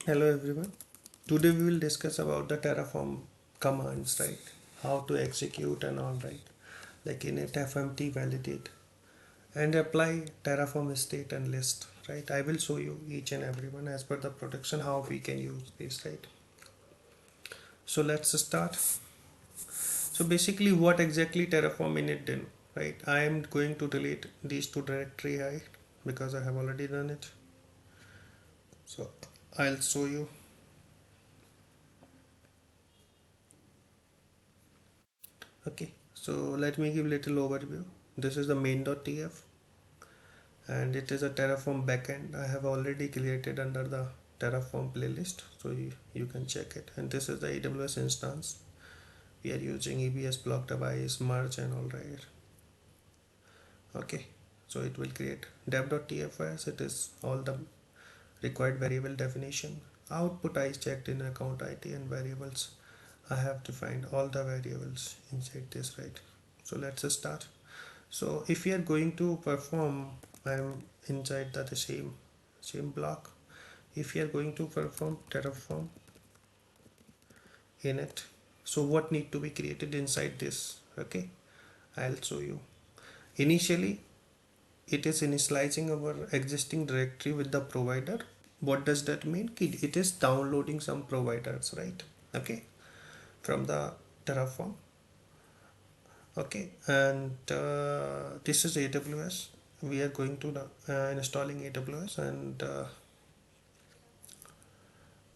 Hello everyone. Today we will discuss about the Terraform commands, right? How to execute and all, right? Like init, fmt, validate, and apply Terraform state and list, right? I will show you each and every one as per the production how we can use this, right? So let's start. So basically, what exactly Terraform init did, right? I am going to delete these two directory, right? Because I have already done it. So I'll show you. Okay. So let me give little overview. This is the main.tf and it is a Terraform backend. I have already created under the Terraform playlist, so you can check it. And this is the AWS instance. We are using EBS block device, merge and all right. Okay, so it will create dev.tfs. It is all the required variable definition. Output I checked in account ID and variables. I have defined all the variables inside this, right? So let's start. So if we are going to perform, I'm inside the same block. If you are going to perform Terraform init, so what need to be created inside this? Okay, I'll show you. Initially, it is initializing our existing directory with the provider. What does that mean? It is downloading some providers, right? Okay, from the Terraform. Okay, and this is AWS. We are going to the installing AWS, and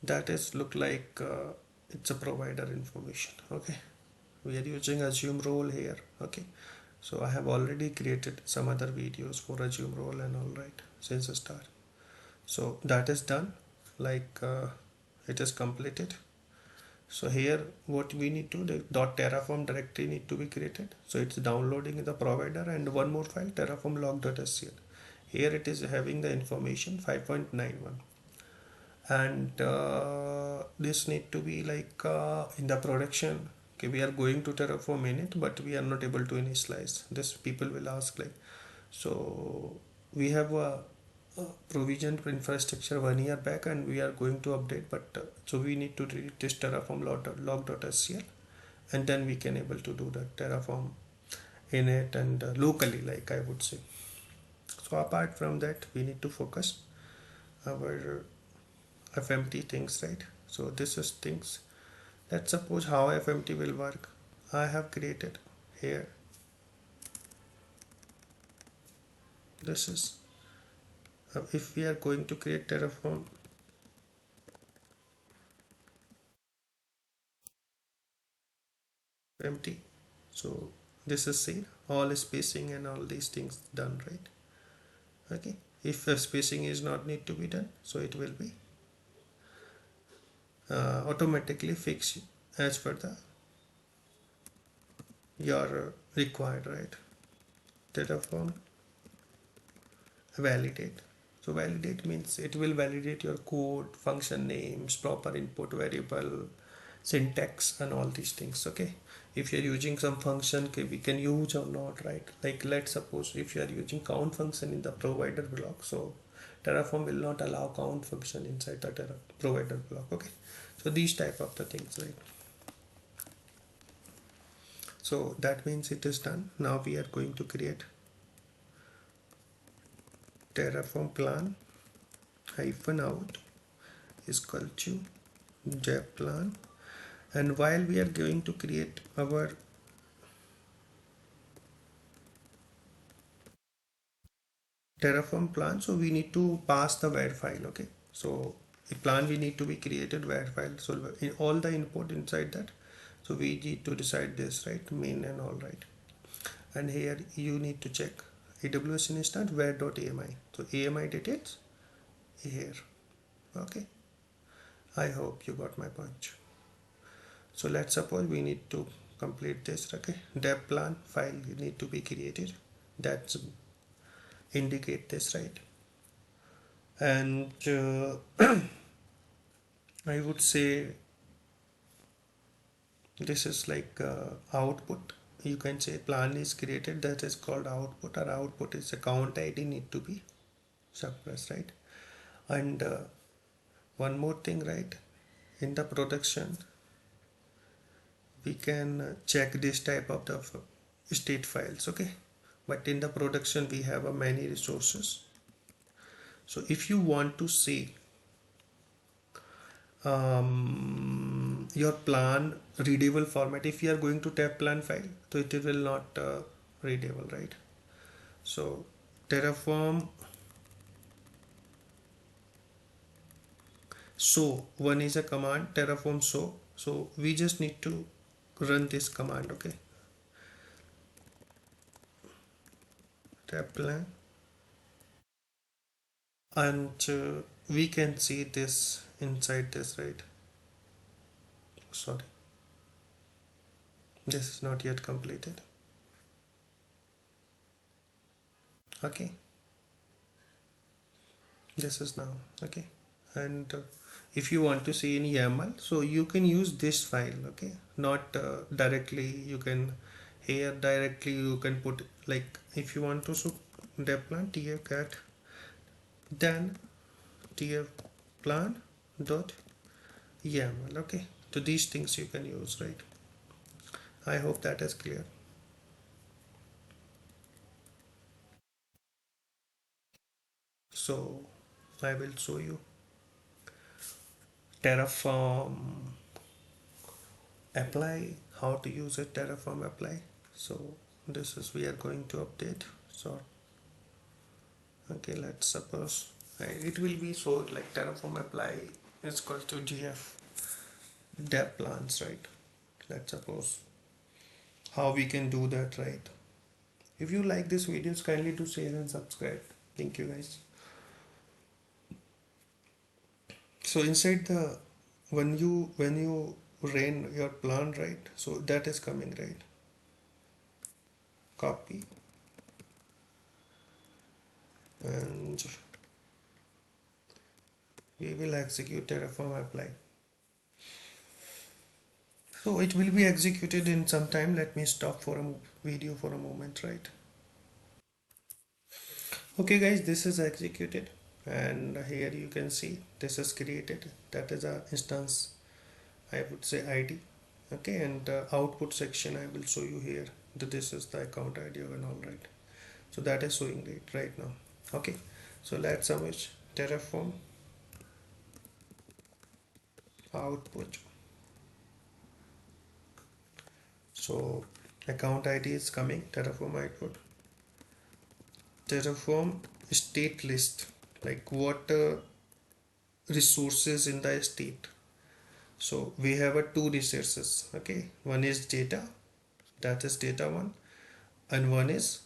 that is look like it's a provider information. Okay, we are using assume role here. Okay, so I have already created some other videos for assume role and all right since the start. So that is done, like it is completed. So here what we need to, the .terraform directory need to be created. So it's downloading the provider and one more file, terraform log.scl. Here it is having the information 5.91, and this need to be like in the production. Okay, we are going to Terraform init, but we are not able to initialize this. People will ask like, so we have a provisioned infrastructure 1 year back and we are going to update, but so we need to delete this Terraform log.scl, and then we can able to do the Terraform init and locally, like I would say. So apart from that, we need to focus our FMT things, right? So this is things. Let's suppose how FMT will work. I have created here. This is if we are going to create Terraform FMT. So this is seen all spacing and all these things done, right? Okay. If spacing is not need to be done, so it will be automatically fixed as per the your required, right? Terraform validate. So validate means it will validate your code, function names, proper input variable, syntax and all these things. Okay, if you're using some function, okay, we can use or not, right? Like let's suppose if you are using count function in the provider block, so Terraform will not allow count function inside the provider block. Okay, so these type of the things, right? So that means it is done. Now we are going to create Terraform plan hyphen out is equal to dev plan, and while we are going to create our Terraform plan, so we need to pass the var file. Okay, so a plan we need to be created var file, so in all the input inside that, so we need to decide this, right? Main and all, right? And here you need to check AWS instance var.ami, so AMI details here. Okay, I hope you got my point. So let's suppose we need to complete this. Okay, dev plan file need to be created. That's indicate this, right? And I would say this is like output. You can say plan is created, that is called output, or output is account ID need to be suppressed, right? And One more thing, right? In the production, we can check this type of the state files, okay? But in the production, we have a many resources. So if you want to see your plan readable format, if you are going to tab plan file, so it will not readable, right? So Terraform show one is a command, Terraform show. So we just need to run this command, okay? Tab plan, and we can see this inside this, right? Sorry, this is not yet completed. Okay, this is now okay. And if you want to see in YAML, so you can use this file, okay? Not directly. You can here directly you can put, like, if you want to, so dev plan tf cat then tf plan dot YAML, okay? So these things you can use, right? I hope that is clear. So I will show you Terraform apply, how to use it, Terraform apply. So this is we are going to update. So okay, let's suppose it will be so like Terraform apply is equal to gf dev plans, right? Let's suppose how we can do that, right? If you like this videos, kindly do share and subscribe. Thank you guys. So inside the when you run your plan, right? So that is coming, right? Copy, and we will execute Terraform apply. So it will be executed in some time. Let me stop for a video for a moment, right? Okay guys, this is executed, and here you can see this is created. That is a instance, I would say ID. Okay, and output section I will show you here that this is the account ID and all, right? So that is showing it right now. Okay, so let's submit Terraform output. So account ID is coming, Terraform output, Terraform state list, like what resources in the state. So we have a two resources, okay? One is data, that is data one, and one is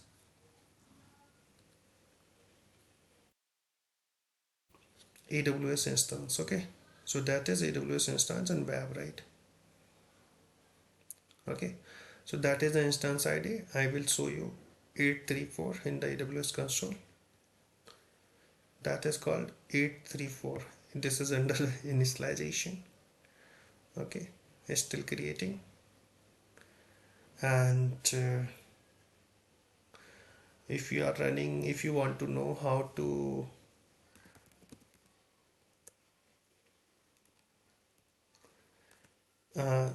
AWS instance, okay? So that is AWS instance and web, right? Okay, so that is the instance ID. I will show you 834 in the AWS console. That is called 834. This is under initialization. Okay, it's still creating. And if you are running, if you want to know how to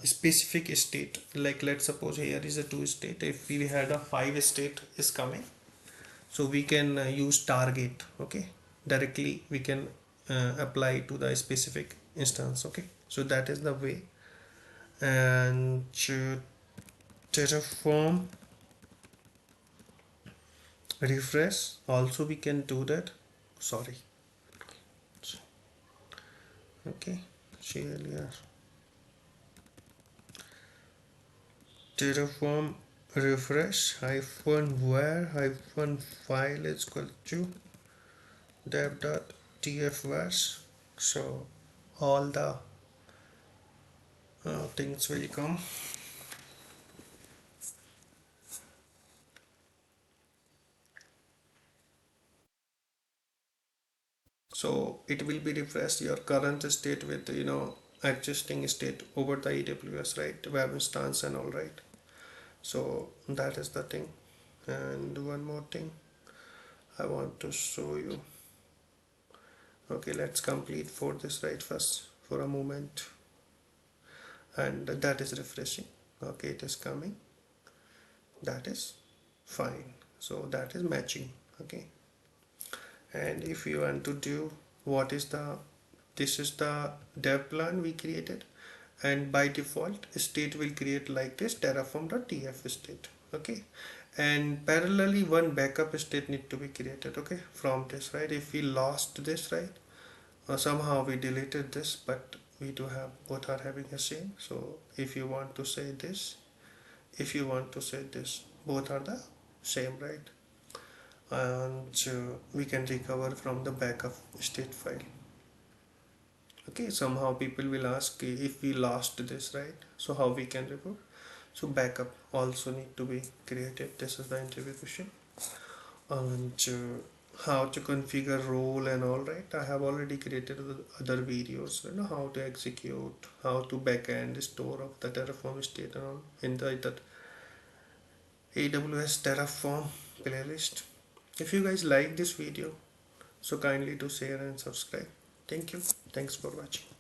specific state, like let's suppose here is a two state. If we had a five state is coming, so we can use target, okay? Directly we can apply to the specific instance, okay? So that is the way. And Terraform refresh also we can do that. Sorry, okay, CLI Terraform refresh hyphen where hyphen file is equal to dev.tfvars. So all the things will come. So it will be refreshed your current state with existing state over the AWS, right? Web instance and all, right? So that is the thing. And one more thing I want to show you. Okay, let's complete for this right first for a moment, and that is refreshing. Okay, it is coming, that is fine, so that is matching. Okay, and if you want to do, what is the, this is the dev plan we created, and by default state will create like this terraform.tf state. Okay, and parallelly one backup state need to be created, okay, from this, right? If we lost this, right, or somehow we deleted this, but we do have, both are having the same. So if you want to say this, if you want to say this, both are the same, right? And we can recover from the backup state file. Okay, somehow people will ask, if we lost this, right, so how we can recover? So backup also need to be created. This is the interview question. And how to configure role and all, right, I have already created the other videos, you know, how to execute, how to backend store of the Terraform state and all in the AWS Terraform playlist. If you guys like this video, so kindly do share and subscribe. Thank you. Thanks for watching.